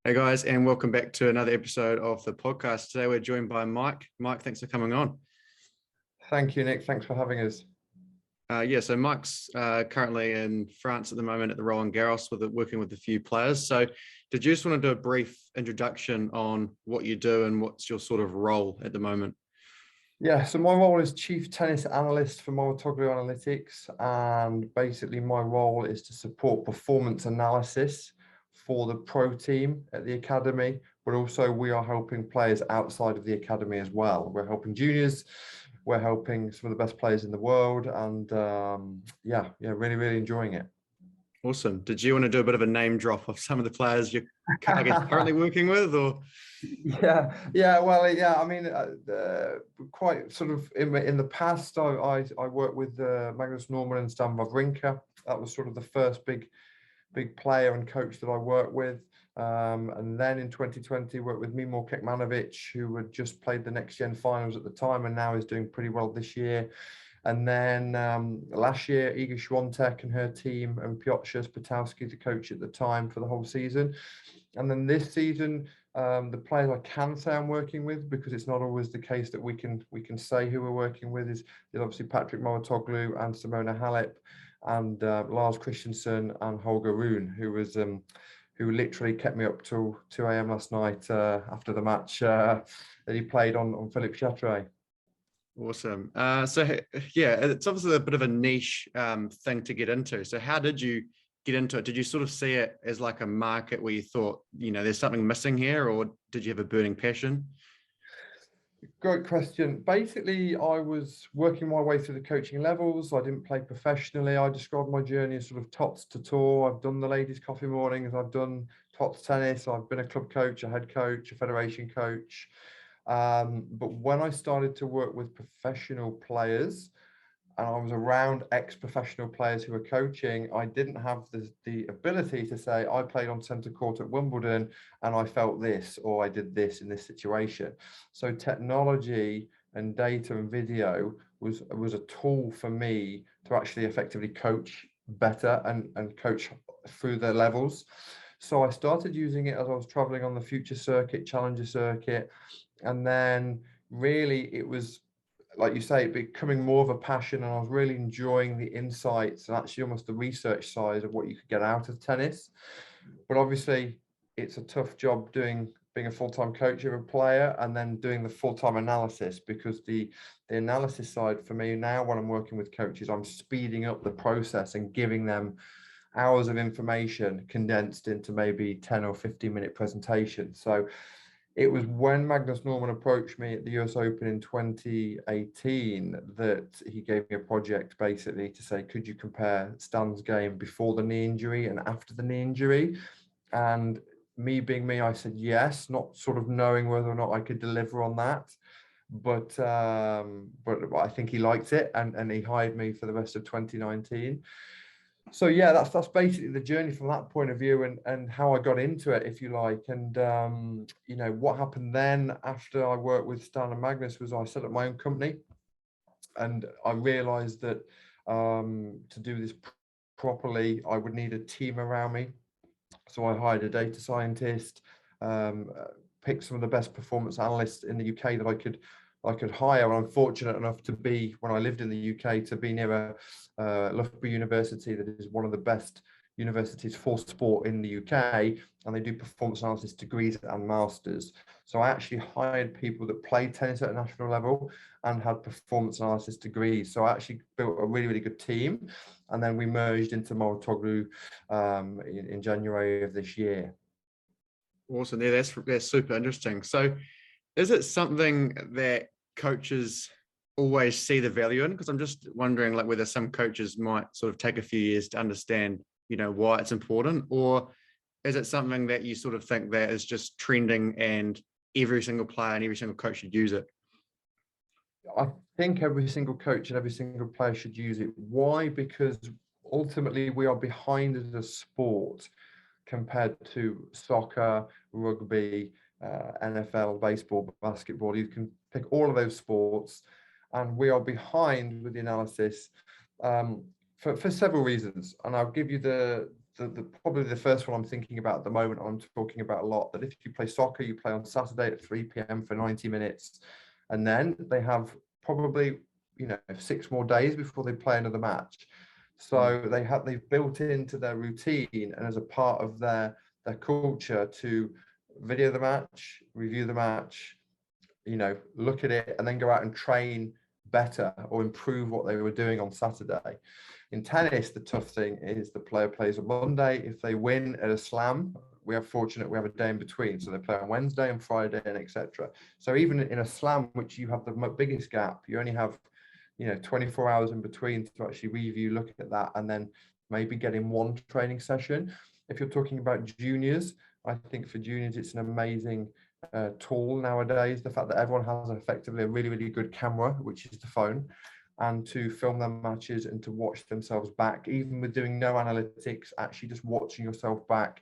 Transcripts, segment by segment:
Hey guys, and welcome back to another episode of the podcast. Today we're joined by Mike. Mike, thanks for coming on. Thank you, Nick. Thanks for having us. So Mike's currently in France at the moment at the Roland Garros working with a few players. So did you just want to do a brief introduction on what you do and what's your sort of role at the moment? Yeah, so my role is Chief Tennis Analyst for Mouratoglou Analytics, and basically my role is to support performance analysis for the pro team at the academy, but also we are helping players outside of the academy as well. We're helping juniors, we're helping some of the best players in the world, and really enjoying it. Awesome. Did you want to do a bit of a name drop of some of the players you're, I guess, currently working with, or? I mean, quite sort of in the past, I worked with Magnus Norman and Stan Wawrinka. That was sort of the first big player and coach that I worked with. And then in 2020, worked with Mimor Kekmanovic, who had just played the Next Gen finals at the time and now is doing pretty well this year. And then last year, Iga Swiatek and her team, and Piotr Spatowski, the coach at the time, for the whole season. And then this season, the players I can say I'm working with, because it's not always the case that we can say who we're working with, is obviously Patrick Mouratoglou and Simona Halep, and Lars Christensen and Holger Rune, who literally kept me up till 2 a.m. last night after the match that he played on Philippe Chatrier. Awesome. It's obviously a bit of a niche thing to get into. So how did you get into it? Did you sort of see it as like a market where you thought, there's something missing here, or did you have a burning passion? Great question. Basically, I was working my way through the coaching levels. I didn't play professionally. I described my journey as sort of tots to tour. I've done the ladies' coffee mornings. I've done tots tennis. I've been a club coach, a head coach, a federation coach. But when I started to work with professional players, and I was around ex-professional players who were coaching, I didn't have the ability to say, I played on centre court at Wimbledon and I felt this, or I did this in this situation. So technology and data and video was a tool for me to actually effectively coach better and coach through the levels. So I started using it as I was traveling on the Future Circuit, Challenger Circuit, and then really it was, like you say, becoming more of a passion, and I was really enjoying the insights and actually almost the research side of what you could get out of tennis. But obviously, it's a tough job being a full-time coach of a player and then doing the full-time analysis, because the analysis side for me now, when I'm working with coaches, I'm speeding up the process and giving them hours of information condensed into maybe 10 or 15-minute presentations. So it was when Magnus Norman approached me at the US Open in 2018 that he gave me a project basically to say, could you compare Stan's game before the knee injury and after the knee injury? And me being me, I said yes, not sort of knowing whether or not I could deliver on that. But I think he liked it, and he hired me for the rest of 2019. So yeah, that's basically the journey from that point of view, and how I got into it, if you like. And what happened then after I worked with Stan and Magnus was I set up my own company, and I realized that to do this properly, I would need a team around me. So I hired a data scientist, picked some of the best performance analysts in the UK that I could hire. And I'm fortunate enough to be, when I lived in the UK, to be near Loughborough University, that is one of the best universities for sport in the UK, and they do performance analysis degrees and masters. So I actually hired people that played tennis at a national level and had performance analysis degrees. So I actually built a really, really good team, and then we merged into Mouratoglou in January of this year. Awesome. Yeah, that's super interesting. So is it something that coaches always see the value in? Because I'm just wondering, like, whether some coaches might sort of take a few years to understand, why it's important, or is it something that you sort of think that is just trending and every single player and every single coach should use it? I think every single coach and every single player should use it. Why? Because ultimately we are behind as a sport compared to soccer, rugby, NFL, baseball, basketball. You can pick all of those sports, and we are behind with the analysis for several reasons. And I'll give you the probably the first one I'm thinking about at the moment, I'm talking about a lot, that if you play soccer, you play on Saturday at 3 p.m. for 90 minutes. And then they have probably, 6 more days before they play another match. So they've built into their routine and as a part of their culture to video the match, review the match, look at it and then go out and train better or improve what they were doing on Saturday. In tennis, the tough thing is the player plays on Monday. If they win at a slam, we are fortunate we have a day in between. So they play on Wednesday and Friday and etc. So even in a slam, which you have the biggest gap, you only have 24 hours in between to actually review, look at that, and then maybe get in one training session. If you're talking about juniors, I think for juniors, it's an amazing tool nowadays. The fact that everyone has effectively a really, really good camera, which is the phone, and to film their matches and to watch themselves back, even with doing no analytics, actually just watching yourself back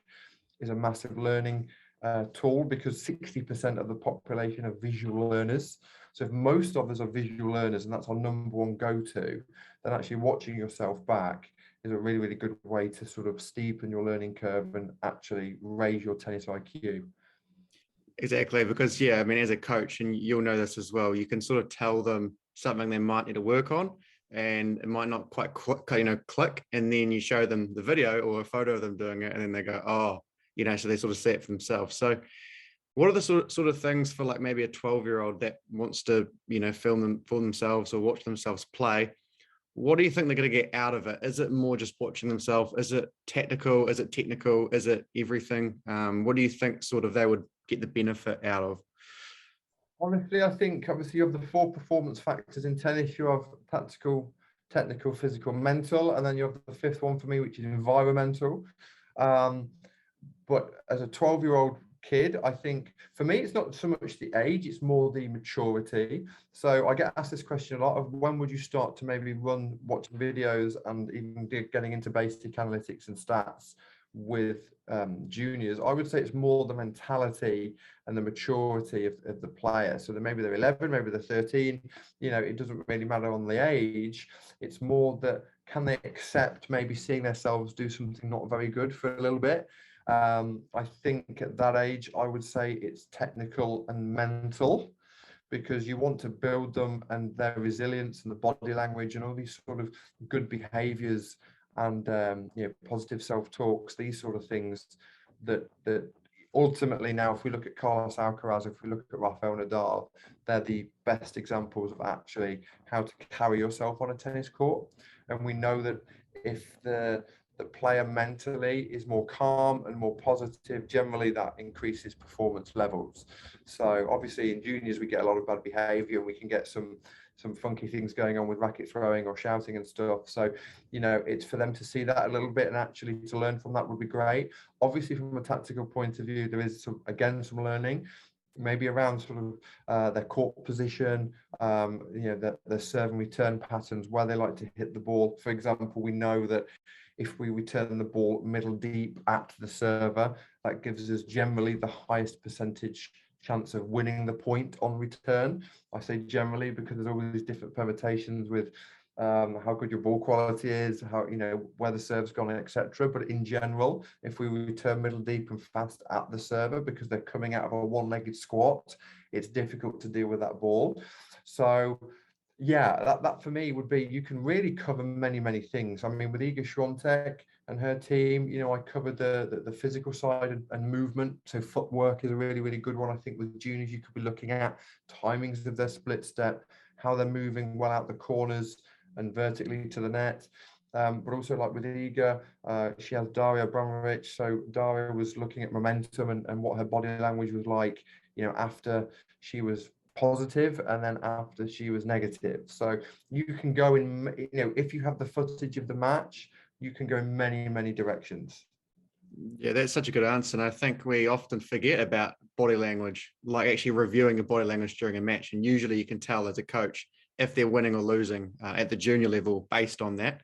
is a massive learning tool, because 60% of the population are visual learners. So if most of us are visual learners and that's our number one go-to, then actually watching yourself back is a really, really good way to sort of steepen your learning curve and actually raise your tennis IQ. Exactly, because I mean, as a coach, and you'll know this as well, you can sort of tell them something they might need to work on, and it might not quite click, and then you show them the video or a photo of them doing it, and then they go, oh, so they sort of see it for themselves. So, what are the sort of things for like maybe a 12-year-old that wants to film them for themselves or watch themselves play? What do you think they're going to get out of it? Is it more just watching themselves? Is it tactical? Is it technical? Is it everything? What do you think sort of they would get the benefit out of? Honestly, I think obviously you have the 4 performance factors in tennis. You have tactical, technical, physical, mental, and then you have the 5th one for me, which is environmental. But as a 12-year-old kid, I think for me, it's not so much the age, it's more the maturity. So I get asked this question a lot of when would you start to maybe watch videos and even getting into basic analytics and stats with juniors. I would say it's more the mentality and the maturity of the player. So that maybe they're 11, maybe they're 13, it doesn't really matter on the age. It's more that can they accept maybe seeing themselves do something not very good for a little bit. I think at that age, I would say it's technical and mental, because you want to build them and their resilience and the body language and all these sort of good behaviors and positive self-talks, these sort of things that ultimately now, if we look at Carlos Alcaraz, if we look at Rafael Nadal, they're the best examples of actually how to carry yourself on a tennis court. And we know that if the player mentally is more calm and more positive, generally that increases performance levels. So obviously in juniors we get a lot of bad behavior and we can get some funky things going on with racket throwing or shouting and stuff. So it's for them to see that a little bit and actually to learn from that would be great. Obviously from a tactical point of view, there is some learning, maybe around sort of their court position, their serve and return patterns, where they like to hit the ball. For example, we know that if we return the ball middle deep at the server, that gives us generally the highest percentage chance of winning the point on return. I say generally because there's always different permutations with how good your ball quality is, how where the serve's gone, etc. But in general, if we return middle deep and fast at the server, because they're coming out of a one-legged squat, it's difficult to deal with that ball. So that for me would be, you can really cover many things. I mean, with Iga Swiatek and her team, I covered the physical side and movement. So footwork is a really, really good one. I think with juniors, you could be looking at timings of their split step, how they're moving well out the corners and vertically to the net. But also like with Iga, she has Daria Abramovic. So Daria was looking at momentum and what her body language was like, after she was positive and then after she was negative. So you can go in, if you have the footage of the match, you can go in many directions. Yeah, that's such a good answer. And I think we often forget about body language, like actually reviewing a body language during a match. And usually you can tell as a coach if they're winning or losing at the junior level based on that.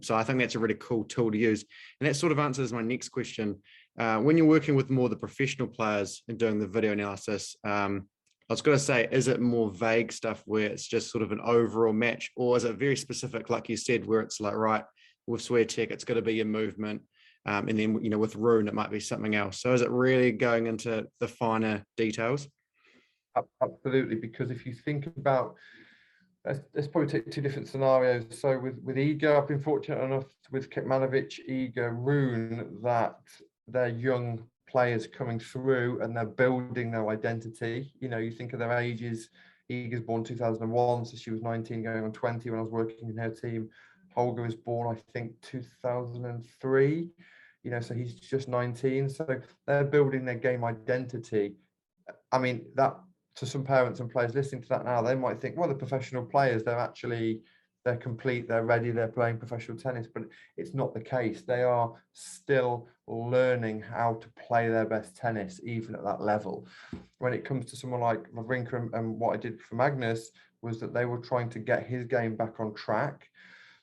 So I think that's a really cool tool to use. And that sort of answers my next question. When you're working with more the professional players and doing the video analysis, I was going to say, is it more vague stuff where it's just sort of an overall match, or is it very specific, like you said, where it's like, right, with Swiatek, it's going to be your movement. And then, with Rune, it might be something else. So is it really going into the finer details? Absolutely, because if you think about, let's probably take two different scenarios. So with Iga, I've been fortunate enough with Kekmanovic, Iga, Rune, that they're young players coming through and they're building their identity. You think of their ages. Iga's born 2001, so she was 19 going on 20 when I was working in her team. Holger was born, I think, 2003. So he's just 19. So they're building their game identity. I mean, that to some parents and players listening to that now, they might think, well, the professional players, they're complete, they're ready, they're playing professional tennis, but it's not the case. They are still learning how to play their best tennis, even at that level. When it comes to someone like Wawrinka and what I did for Magnus was that they were trying to get his game back on track.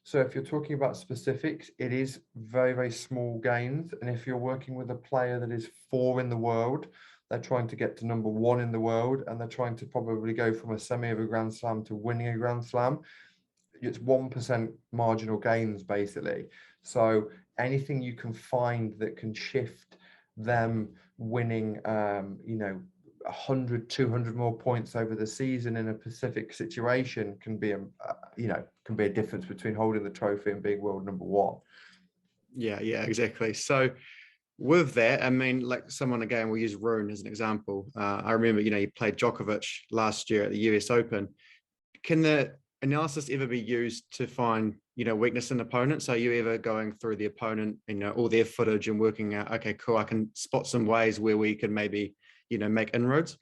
So if you're talking about specifics, it is very, very small gains. And if you're working with a player that is 4 in the world, they're trying to get to number 1 in the world, and they're trying to probably go from a semi of a Grand Slam to winning a Grand Slam. It's 1% marginal gains, basically. So anything you can find that can shift them winning, 100, 200 more points over the season in a specific situation can be a difference between holding the trophy and being world number 1. Yeah, exactly. So with that, I mean, like someone, again, we'll use Rune as an example. I remember, you played Djokovic last year at the US Open. Can the analysis ever be used to find, weakness in opponents? So are you ever going through the opponent, all their footage and working out, okay, cool, I can spot some ways where we can maybe, make inroads?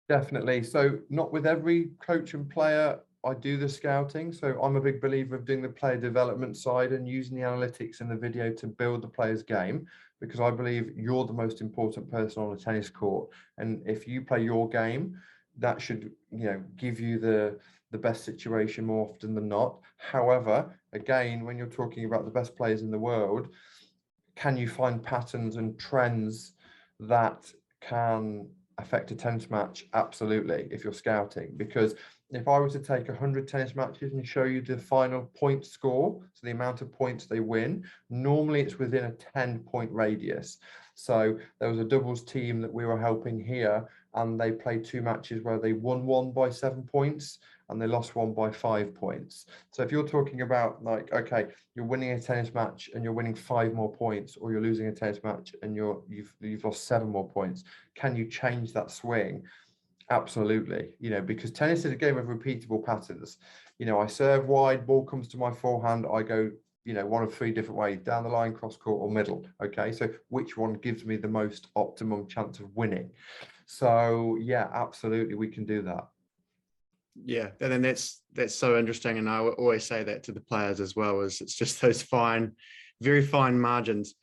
Definitely. So not with every coach and player, I do the scouting. So I'm a big believer of doing the player development side and using the analytics and the video to build the player's game, because I believe you're the most important person on a tennis court. And if you play your game, that should, give you the best situation more often than not. However, again, when you're talking about the best players in the world, can you find patterns and trends that can affect a tennis match? Absolutely, if you're scouting. Because if I were to take 100 tennis matches and show you the final point score, so the amount of points they win, normally it's within a 10-point radius. So there was a doubles team that we were helping here, and they played 2 matches where they won one by 7 points and they lost one by 5 points. So if you're talking about, like, okay, you're winning a tennis match and you're winning 5 more points, or you're losing a tennis match and you've lost 7 more points, can you change that swing? Absolutely. Because tennis is a game of repeatable patterns. I serve wide, ball comes to my forehand, I go, one of 3 different ways: down the line, cross court, or middle. Okay, so which one gives me the most optimum chance of winning? So yeah, absolutely, we can do that. Yeah, and then that's so interesting, and I always say that to the players as well, is it's just those very fine margins.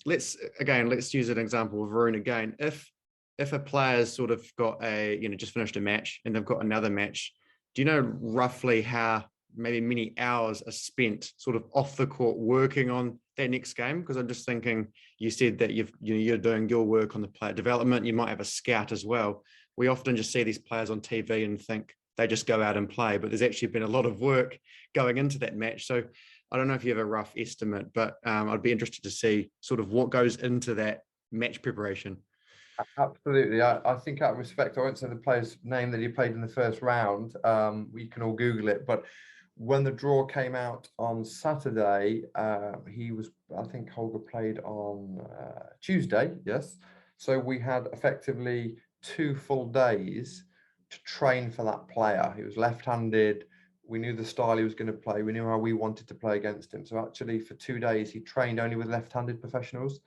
Let's use an example of Rune again. If a player's sort of got just finished a match and they've got another match, do you know roughly how maybe many hours are spent sort of off the court working on that next game? Because I'm just thinking, you said that you're doing your work on the player development. You might have a scout as well. We often just see these players on TV and think they just go out and play, but there's actually been a lot of work going into that match. So I don't know if you have a rough estimate, but I'd be interested to see sort of what goes into that match preparation. Absolutely. I think, out of respect, I won't say the player's name that he played in the first round. We can all Google it. But when the draw came out on Saturday, I think Holger played on Tuesday. Yes. So we had effectively 2 full days to train for that player. He was left-handed. We knew the style he was going to play. We knew how we wanted to play against him. So actually, for 2 days, he trained only with left-handed professionals,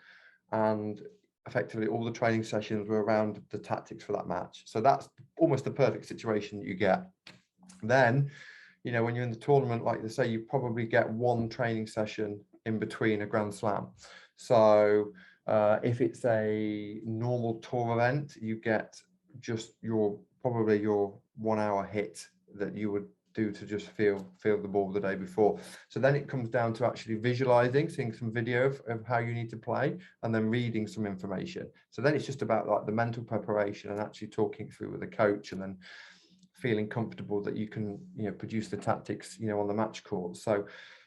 and effectively all the training sessions were around the tactics for that match. So that's almost the perfect situation that you get. Then, when you're in the tournament, like they say, you probably get 1 training session in between a Grand Slam. So if it's a normal tour event, you get just probably your 1 hour hit that you would do to just feel the ball the day before. So then it comes down to actually visualizing, seeing some video of how you need to play, and then reading some information. So then it's just about like the mental preparation and actually talking through with the coach, and then feeling comfortable that you can produce the tactics on the match court. So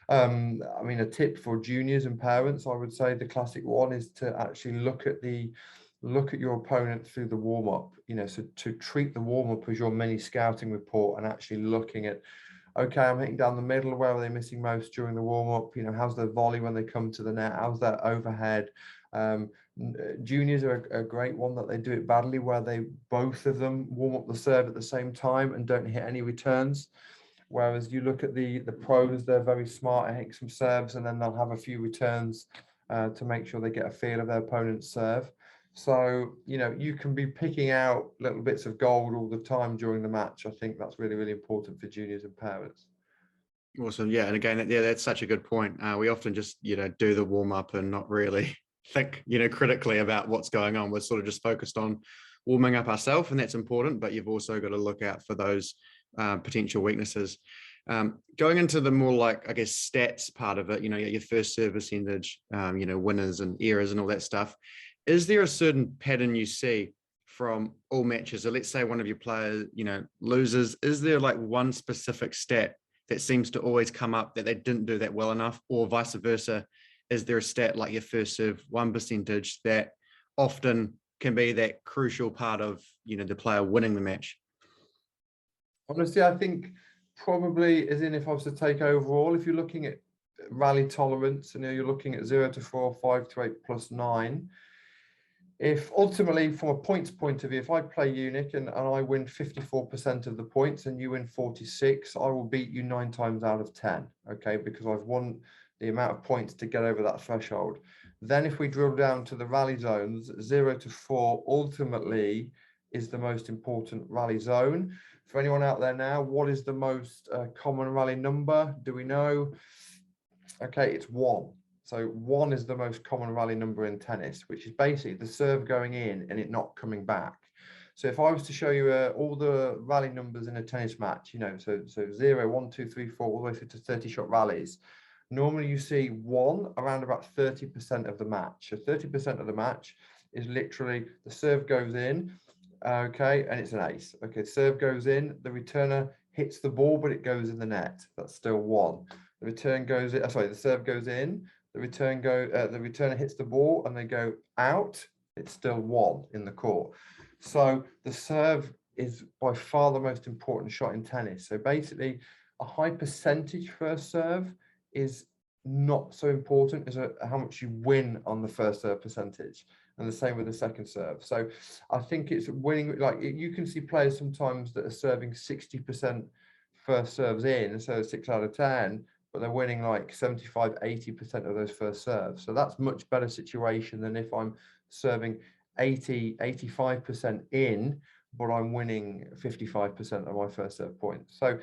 I mean, a tip for juniors and parents, I would say the classic one is to actually look at your opponent through the warm-up, so to treat the warm-up as your mini scouting report and actually looking at, okay, I'm hitting down the middle, where are they missing most during the warm-up? How's their volley when they come to the net? How's their overhead? Juniors are a great one that they do it badly, where both of them warm up the serve at the same time and don't hit any returns. Whereas you look at the pros, they're very smart at hitting some serves, and then they'll have a few returns to make sure they get a feel of their opponent's serve. So, you can be picking out little bits of gold all the time during the match. I think that's really, really important for juniors and parents. Awesome. Yeah. And again, yeah, that's such a good point. We often just, do the warm up and not really think, critically about what's going on. We're sort of just focused on warming up ourselves, and that's important, but you've also got to look out for those potential weaknesses. Going into the more like, I guess, stats part of it, your first serve percentage, winners and errors and all that stuff. Is there a certain pattern you see from all matches? So let's say one of your players, loses. Is there like one specific stat that seems to always come up that they didn't do that well enough, or vice versa? Is there a stat like your first serve won percentage that often can be that crucial part of, the player winning the match? Honestly, I think probably, as in if I was to take overall, if you're looking at rally tolerance, and you're looking at 0 to 4, 5 to 8 plus 9. If ultimately, from a points point of view, if I play Unique and I win 54% of the points and you win 46, I will beat you 9 times out of 10, okay? Because I've won the amount of points to get over that threshold. Then if we drill down to the rally zones, 0 to 4 ultimately is the most important rally zone. For anyone out there now, what is the most common rally number? Do we know? Okay, it's 1. So 1 is the most common rally number in tennis, which is basically the serve going in and it not coming back. So if I was to show you all the rally numbers in a tennis match, so 0, 1, 2, 3, 4, all the way through to 30-shot rallies, normally you see 1 around about 30% of the match. So 30% of the match is literally the serve goes in, okay, and it's an ace. Okay, serve goes in, the returner hits the ball, but it goes in the net. That's still 1. The return goes in, the serve goes in, the returner hits the ball and they go out, it's still 1 in the court. So the serve is by far the most important shot in tennis. So basically, a high percentage first serve is not so important as how much you win on the first serve percentage, and the same with the second serve. So I think it's winning, like you can see players sometimes that are serving 60% first serves in, so 6 out of 10, but they're winning like 75, 80% of those first serves. So that's much better situation than if I'm serving 80, 85% in, but I'm winning 55% of my first serve points. So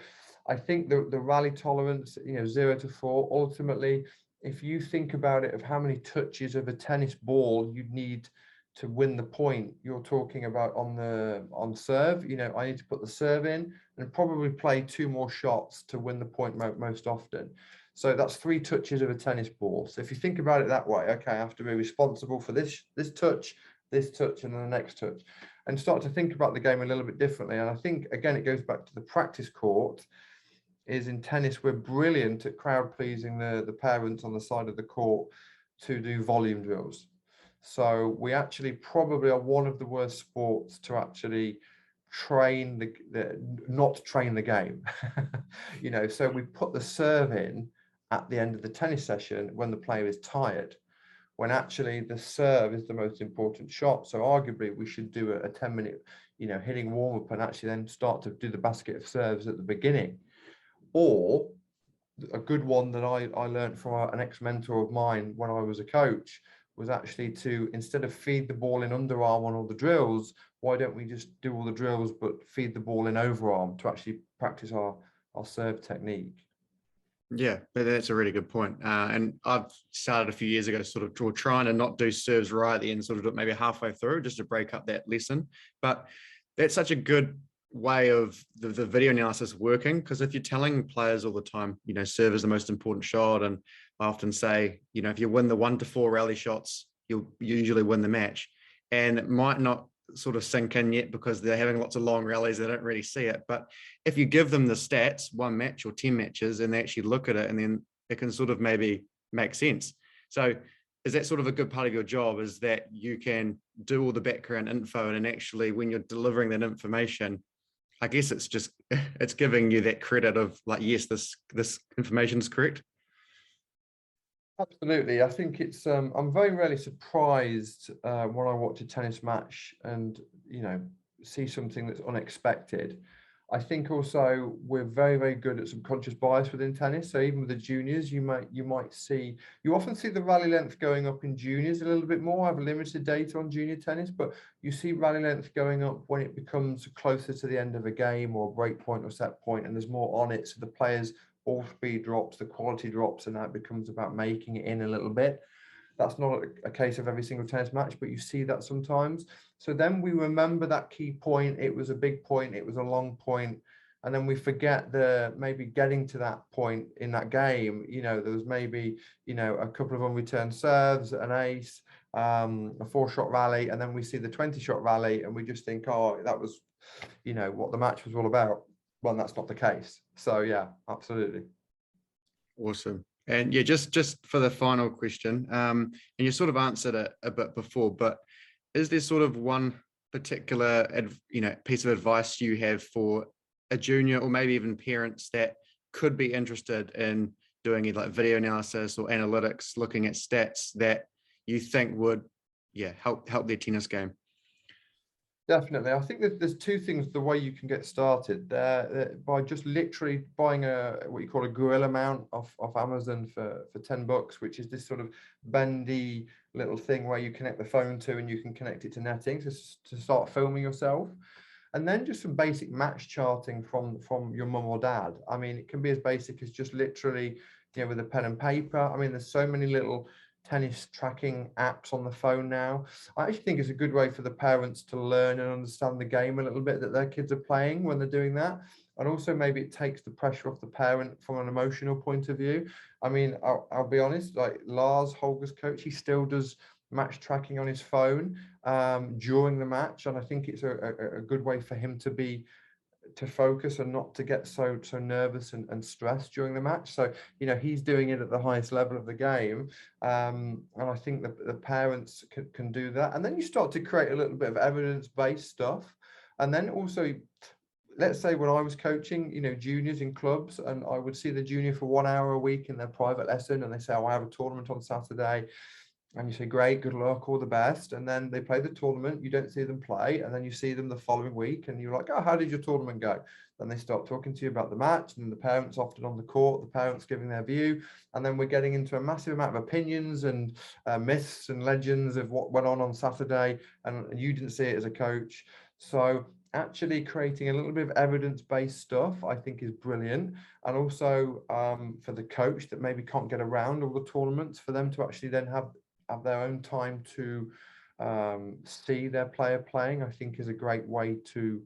I think the rally tolerance, 0 to 4, ultimately, if you think about it, of how many touches of a tennis ball you'd need to win the point, you're talking about on serve, I need to put the serve in and probably play 2 more shots to win the point most often. So that's 3 touches of a tennis ball. So if you think about it that way, okay, I have to be responsible for this touch, and then the next touch, and start to think about the game a little bit differently. And I think, again, it goes back to the practice court. Is in tennis, we're brilliant at crowd pleasing the parents on the side of the court to do volume drills. So we actually probably are one of the worst sports to actually train not train the game. So we put the serve in at the end of the tennis session when the player is tired, when actually the serve is the most important shot. So arguably we should do a 10-minute, hitting warm up and actually then start to do the basket of serves at the beginning. Or a good one that I learned from an ex-mentor of mine when I was a coach was actually to, instead of feed the ball in underarm on all the drills, why don't we just do all the drills but feed the ball in overarm to actually practice our serve technique? Yeah, that's a really good point. And I've started a few years ago, sort of trying to not do serves right at the end, sort of do it maybe halfway through, just to break up that lesson. But that's such a good way of the video analysis working, because if you're telling players all the time, serve is the most important shot, and I often say, if you win the 1 to 4 rally shots, you'll usually win the match. And it might not sort of sink in yet because they're having lots of long rallies, they don't really see it. But if you give them the stats, 1 match or 10 matches, and they actually look at it, and then it can sort of maybe make sense. So is that sort of a good part of your job, is that you can do all the background info, and actually when you're delivering that information, I guess it's just, it's giving you that credit of like, yes, this information is correct. Absolutely. I think it's I'm very rarely surprised when I watch a tennis match and see something that's unexpected. I think also we're very, very good at subconscious bias within tennis. So even with the juniors, you often see the rally length going up in juniors a little bit more. I have limited data on junior tennis, but you see rally length going up when it becomes closer to the end of a game or a break point or set point, and there's more on it. So the players, all speed drops, the quality drops, and that becomes about making it in a little bit. That's not a case of every single tennis match, but you see that sometimes. So then we remember that key point. It was a big point. It was a long point. And then we forget maybe getting to that point in that game. There was maybe, a couple of unreturned serves, an ace, a 4-shot rally. And then we see the 20-shot rally and we just think, oh, that was, what the match was all about. Well, that's not the case. So yeah, absolutely. Awesome. And yeah, just for the final question, and you sort of answered it a bit before, but is there sort of one particular, piece of advice you have for a junior, or maybe even parents that could be interested in doing either like video analysis or analytics, looking at stats, that you think would, help their tennis game? Definitely. I think that there's two things, the way you can get started by just literally buying what you call a gorilla mount off Amazon for $10, which is this sort of bendy little thing where you connect the phone to and you can connect it to netting to start filming yourself. And then just some basic match charting from your mum or dad. I mean, it can be as basic as just literally, with a pen and paper. I mean, there's so many little tennis tracking apps on the phone now. I actually think it's a good way for the parents to learn and understand the game a little bit that their kids are playing when they're doing that. And also maybe it takes the pressure off the parent from an emotional point of view. I mean, I'll be honest, like Lars, Holger's coach, he still does match tracking on his phone during the match. And I think it's a good way for him to focus and not to get so nervous and stressed during the match. So he's doing it at the highest level of the game, and I think the parents can do that. And then you start to create a little bit of evidence-based stuff. And then also, let's say when I was coaching juniors in clubs, and I would see the junior for 1 hour a week in their private lesson, and they say, oh, I have a tournament on Saturday. And you say, great, good luck, all the best. And then they play the tournament, you don't see them play, and then you see them the following week and you're like, oh, how did your tournament go? Then they start talking to you about the match, and the parents often on the court, the parents giving their view. And then we're getting into a massive amount of opinions and myths and legends of what went on Saturday, and you didn't see it as a coach. So actually creating a little bit of evidence-based stuff, I think, is brilliant. And also for the coach that maybe can't get around all the tournaments, for them to actually then have their own time to see their player playing, I think is a great way to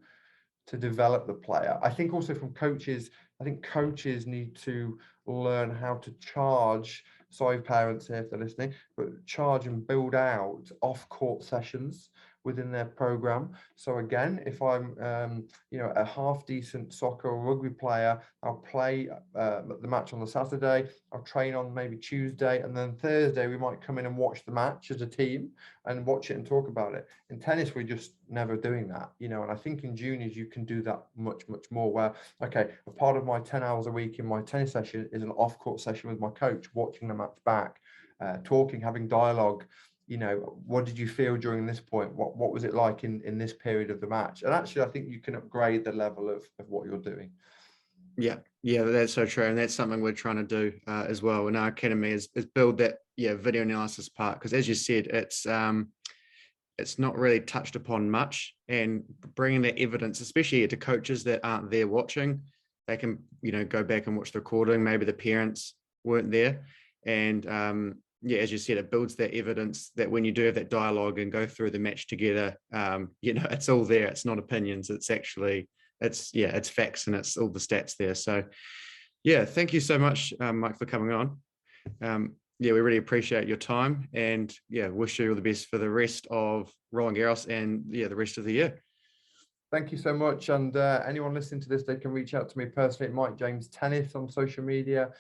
develop the player. I think also from coaches, I think coaches need to learn how to charge, sorry parents here if they're listening, but charge and build out off-court sessions within their program. So again, if I'm a half decent soccer or rugby player, I'll play the match on the Saturday, I'll train on maybe Tuesday, and then Thursday we might come in and watch the match as a team and watch it and talk about it. In tennis, we're just never doing that, and I think in juniors you can do that much more, where okay, a part of my 10 hours a week in my tennis session is an off-court session with my coach, watching the match back, talking, having dialogue. What did you feel during this point? What was it like in this period of the match? And actually, I think you can upgrade the level of what you're doing. Yeah, that's so true. And that's something we're trying to do as well in our academy, is build that video analysis part. Because as you said, it's not really touched upon much, and bringing that evidence, especially to coaches that aren't there watching, they can, go back and watch the recording. Maybe the parents weren't there. And as you said, it builds that evidence that when you do have that dialogue and go through the match together, it's all there. It's not opinions. It's actually, it's facts, and it's all the stats there. So thank you so much, Mike, for coming on. We really appreciate your time, and wish you all the best for the rest of Roland Garros and the rest of the year. Thank you so much. And anyone listening to this, they can reach out to me personally at Mike James Tennis on social media.